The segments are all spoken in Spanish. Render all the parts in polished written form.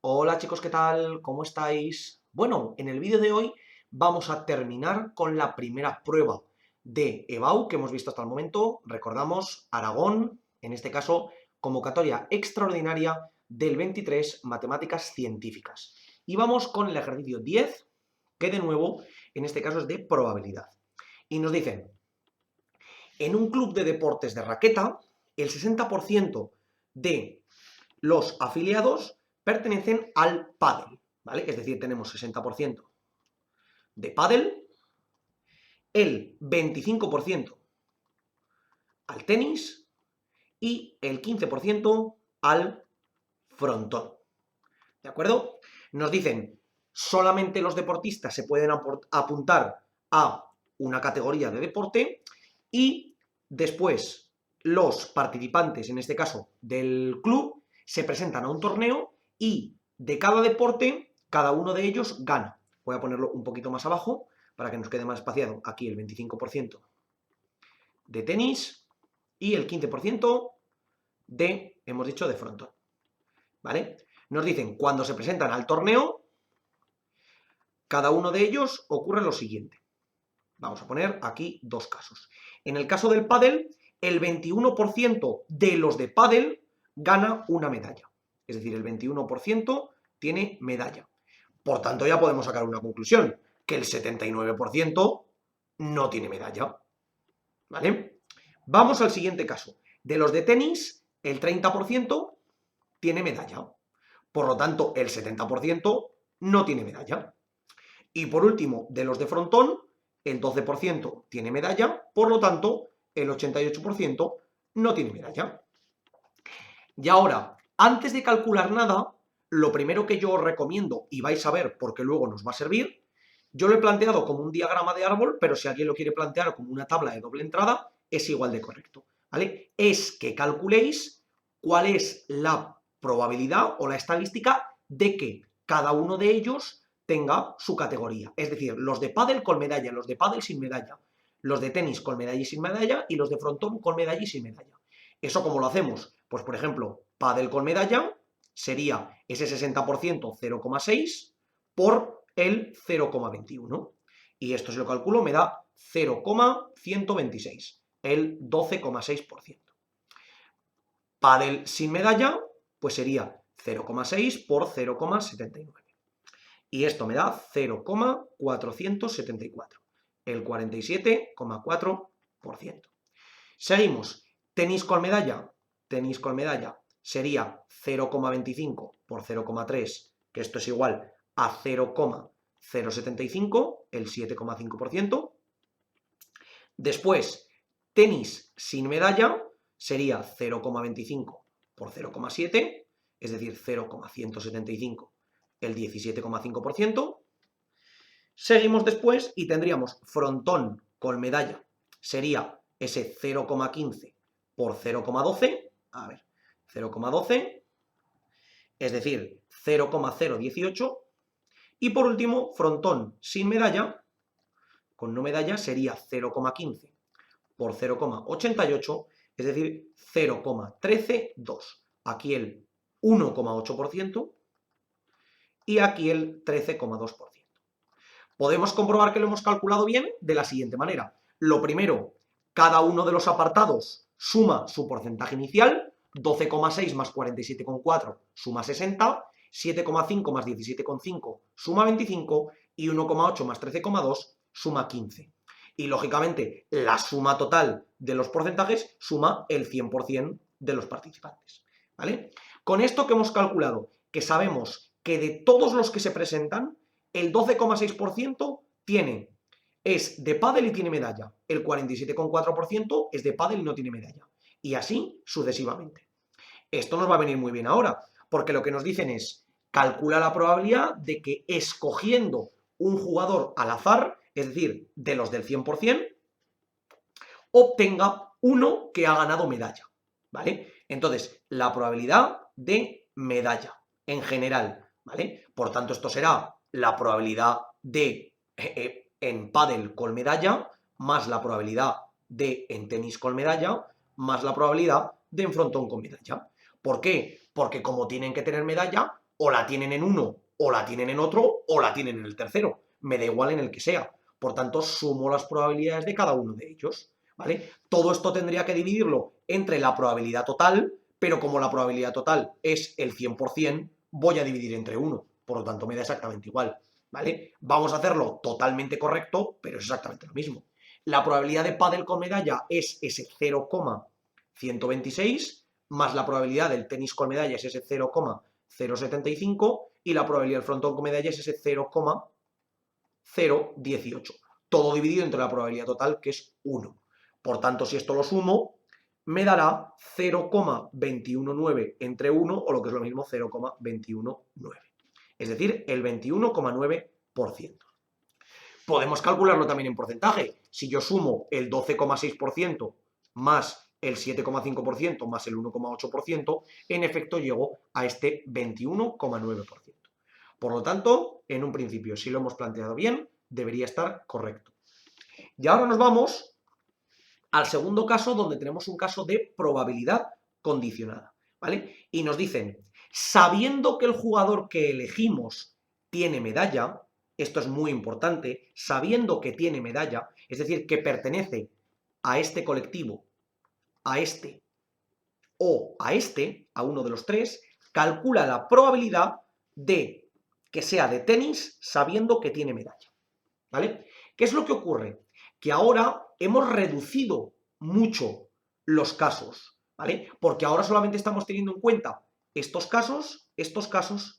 Hola chicos, ¿qué tal? ¿Cómo estáis? Bueno, en el vídeo de hoy vamos a terminar con la primera prueba de EBAU que hemos visto hasta el momento. Recordamos, Aragón, en este caso, convocatoria extraordinaria del 23, matemáticas científicas. Y vamos con el ejercicio 10, que de nuevo, en este caso es de probabilidad. Y nos dicen, en un club de deportes de raqueta, el 60% de los afiliados pertenecen al pádel, ¿vale? Es decir, tenemos 60% de pádel, el 25% al tenis y el 15% al frontón, ¿de acuerdo? Nos dicen, solamente los deportistas se pueden apuntar a una categoría de deporte y después los participantes, en este caso del club, se presentan a un torneo y de cada deporte, cada uno de ellos gana. Voy a ponerlo un poquito más abajo para que nos quede más espaciado. Aquí el 25% de tenis y el 15% de, hemos dicho, de frontón, ¿vale? Nos dicen, cuando se presentan al torneo, cada uno de ellos ocurre lo siguiente. Vamos a poner aquí dos casos. En el caso del pádel, el 21% de los de pádel gana una medalla. Es decir, el 21% tiene medalla. Por tanto, ya podemos sacar una conclusión, que el 79% no tiene medalla. ¿Vale? Vamos al siguiente caso. De los de tenis, el 30% tiene medalla. Por lo tanto, el 70% no tiene medalla. Y por último, de los de frontón, el 12% tiene medalla, por lo tanto, el 88% no tiene medalla. Y ahora, antes de calcular nada, lo primero que yo os recomiendo, y vais a ver porque luego nos va a servir, yo lo he planteado como un diagrama de árbol, pero si alguien lo quiere plantear como una tabla de doble entrada, es igual de correcto, ¿vale? Es que calculéis cuál es la probabilidad o la estadística de que cada uno de ellos tenga su categoría. Es decir, los de pádel con medalla, los de pádel sin medalla, los de tenis con medalla y sin medalla y los de frontón con medalla y sin medalla. ¿Eso cómo lo hacemos? Pues, por ejemplo, pádel con medalla sería ese 60%, 0,6 por el 0,21. Y esto si lo calculo me da 0,126, el 12,6%. Pádel sin medalla, pues sería 0,6 por 0,79. Y esto me da 0,474, el 47,4%. Seguimos. Tenis con medalla sería 0,25 por 0,3, que esto es igual a 0,075, el 7,5%. Después, tenis sin medalla sería 0,25 por 0,7, es decir, 0,175, el 17,5%. Seguimos después y tendríamos frontón con medalla, sería ese 0,15 por 0,12, a ver, 0,12, es decir, 0,018. Y por último, frontón sin medalla, con no medalla, sería 0,15 por 0,88, es decir, 0,132. Aquí el 1,8% y aquí el 13,2%. Podemos comprobar que lo hemos calculado bien de la siguiente manera. Lo primero, cada uno de los apartados suma su porcentaje inicial, 12,6 más 47,4 suma 60, 7,5 más 17,5 suma 25 y 1,8 más 13,2 suma 15. Y lógicamente la suma total de los porcentajes suma el 100% de los participantes, ¿vale? Con esto que hemos calculado, que sabemos que de todos los que se presentan, el 12,6% es de pádel y tiene medalla, el 47,4% es de pádel y no tiene medalla, y así sucesivamente. Esto nos va a venir muy bien ahora, porque lo que nos dicen es, calcula la probabilidad de que escogiendo un jugador al azar, es decir, de los del 100%, obtenga uno que ha ganado medalla, ¿vale? Entonces, la probabilidad de medalla en general, ¿vale? Por tanto, esto será la probabilidad de en pádel con medalla, más la probabilidad de en tenis con medalla, más la probabilidad de en frontón con medalla. ¿Por qué? Porque como tienen que tener medalla, o la tienen en uno, o la tienen en otro, o la tienen en el tercero. Me da igual en el que sea. Por tanto, sumo las probabilidades de cada uno de ellos, ¿vale? Todo esto tendría que dividirlo entre la probabilidad total, pero como la probabilidad total es el 100%, voy a dividir entre 1. Por lo tanto, me da exactamente igual, ¿vale? Vamos a hacerlo totalmente correcto, pero es exactamente lo mismo. La probabilidad de pádel con medalla es ese 0,126, más la probabilidad del tenis con medalla es ese 0,075 y la probabilidad del frontón con medalla es ese 0,018. Todo dividido entre la probabilidad total, que es 1. Por tanto, si esto lo sumo, me dará 0,219 entre 1, o lo que es lo mismo, 0,219. Es decir, el 21,9%. Podemos calcularlo también en porcentaje. Si yo sumo el 12,6% más el 7,5% más el 1,8%, en efecto llego a este 21,9%. Por lo tanto, en un principio, si lo hemos planteado bien, debería estar correcto. Y ahora nos vamos al segundo caso, donde tenemos un caso de probabilidad condicionada, ¿vale? Y nos dicen, sabiendo que el jugador que elegimos tiene medalla, esto es muy importante, sabiendo que tiene medalla, es decir, que pertenece a este colectivo, a este o a este, a uno de los tres, calcula la probabilidad de que sea de tenis sabiendo que tiene medalla, ¿vale? ¿Qué es lo que ocurre? Que ahora hemos reducido mucho los casos, ¿vale? Porque ahora solamente estamos teniendo en cuenta estos casos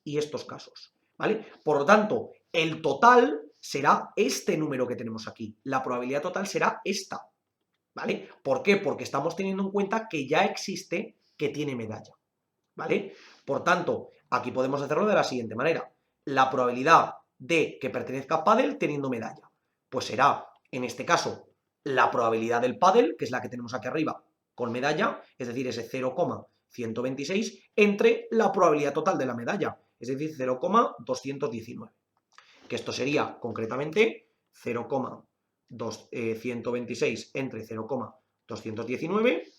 y estos casos, ¿vale? Por lo tanto, el total será este número que tenemos aquí. La probabilidad total será esta, ¿vale? ¿Por qué? Porque estamos teniendo en cuenta que ya existe que tiene medalla, ¿vale? Por tanto, aquí podemos hacerlo de la siguiente manera. La probabilidad de que pertenezca a pádel teniendo medalla, pues será, en este caso, la probabilidad del pádel, que es la que tenemos aquí arriba, con medalla, es decir, ese 0,126, entre la probabilidad total de la medalla, es decir, 0,219. Que esto sería, concretamente, 0,126 entre 0,219,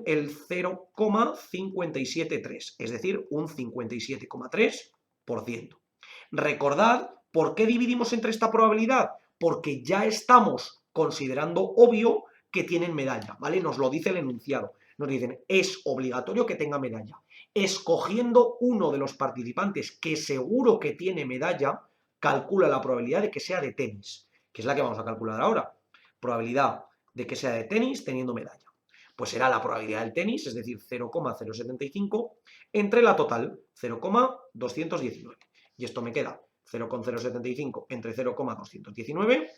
el 0,573, es decir, un 57,3%. Recordad, ¿por qué dividimos entre esta probabilidad? Porque ya estamos considerando obvio que tienen medalla, ¿vale? Nos lo dice el enunciado. Nos dicen, es obligatorio que tenga medalla. Escogiendo uno de los participantes que seguro que tiene medalla, calcula la probabilidad de que sea de tenis, que es la que vamos a calcular ahora. Probabilidad de que sea de tenis teniendo medalla. Pues será la probabilidad del tenis, es decir, 0,075, entre la total, 0,219. Y esto me queda 0,075 entre 0,219,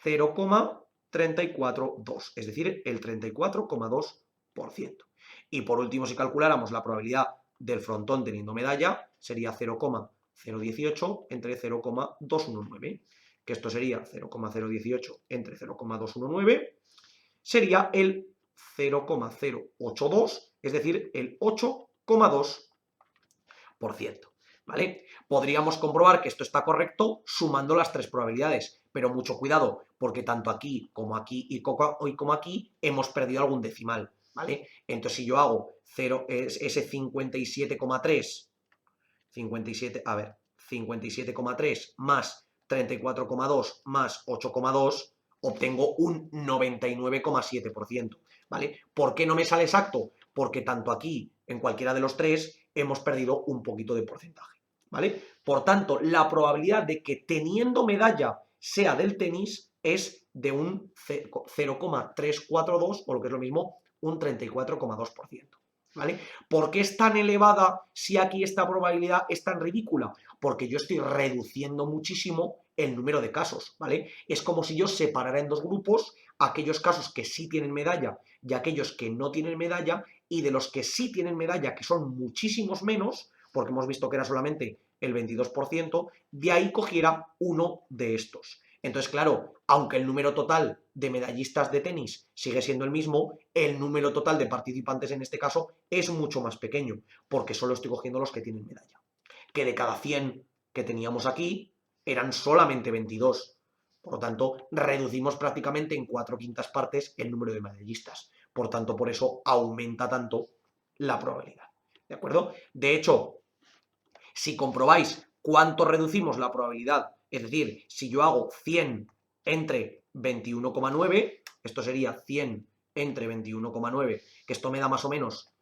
0,342, es decir, el 34,2%. Y por último, si calculáramos la probabilidad del frontón teniendo medalla, sería 0,018 entre 0,219, que esto sería 0,018 entre 0,219, sería el 0,082, es decir, el 8,2%. ¿Vale? Podríamos comprobar que esto está correcto sumando las tres probabilidades, pero mucho cuidado, porque tanto aquí como aquí y como aquí hemos perdido algún decimal, ¿vale? Entonces, si yo hago 0, ese 57,3, 57,3 más 34,2 más 8,2, obtengo un 99,7%, ¿vale? ¿Por qué no me sale exacto? Porque tanto aquí, en cualquiera de los tres, hemos perdido un poquito de porcentaje, ¿vale? Por tanto, la probabilidad de que teniendo medalla sea del tenis es de un 0,342, o lo que es lo mismo, un 34,2%. ¿Vale? ¿Por qué es tan elevada si aquí esta probabilidad es tan ridícula? Porque yo estoy reduciendo muchísimo el número de casos, ¿vale? Es como si yo separara en dos grupos aquellos casos que sí tienen medalla y aquellos que no tienen medalla, y de los que sí tienen medalla, que son muchísimos menos, porque hemos visto que era solamente el 22%, de ahí cogiera uno de estos. Entonces, claro, aunque el número total de medallistas de tenis sigue siendo el mismo, el número total de participantes en este caso es mucho más pequeño, porque solo estoy cogiendo los que tienen medalla. Que de cada 100 que teníamos aquí, eran solamente 22. Por lo tanto, reducimos prácticamente en 4/5 partes el número de medallistas. Por tanto, por eso aumenta tanto la probabilidad. ¿de acuerdo? De hecho, si comprobáis cuánto reducimos la probabilidad, es decir, si yo hago 100 entre 21,9, esto sería 100 entre 21,9, que esto me da más o menos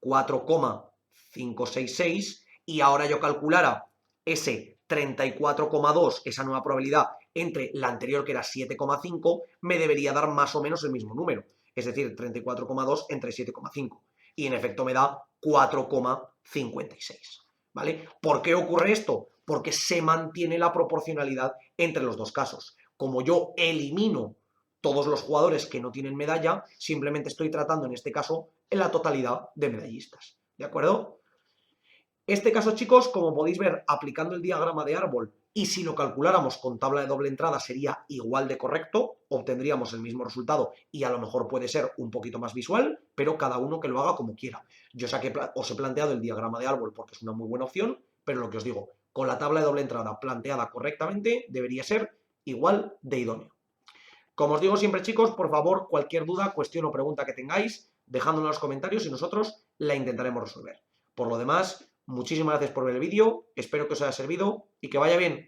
4,566, y ahora yo calculara ese 34,2, esa nueva probabilidad, entre la anterior que era 7,5, me debería dar más o menos el mismo número, es decir, 34,2 entre 7,5, y en efecto me da 4,56. ¿Vale? ¿Por qué ocurre esto? Porque se mantiene la proporcionalidad entre los dos casos. Como yo elimino todos los jugadores que no tienen medalla, simplemente estoy tratando en este caso en la totalidad de medallistas. ¿De acuerdo? Este caso, chicos, como podéis ver, aplicando el diagrama de árbol, y si lo calculáramos con tabla de doble entrada sería igual de correcto, obtendríamos el mismo resultado y a lo mejor puede ser un poquito más visual, pero cada uno que lo haga como quiera. Yo os he planteado el diagrama de árbol porque es una muy buena opción, pero lo que os digo, con la tabla de doble entrada planteada correctamente, debería ser igual de idóneo. Como os digo siempre, chicos, por favor, cualquier duda, cuestión o pregunta que tengáis, dejádmelo en los comentarios y nosotros la intentaremos resolver. Por lo demás, muchísimas gracias por ver el vídeo, espero que os haya servido y que vaya bien.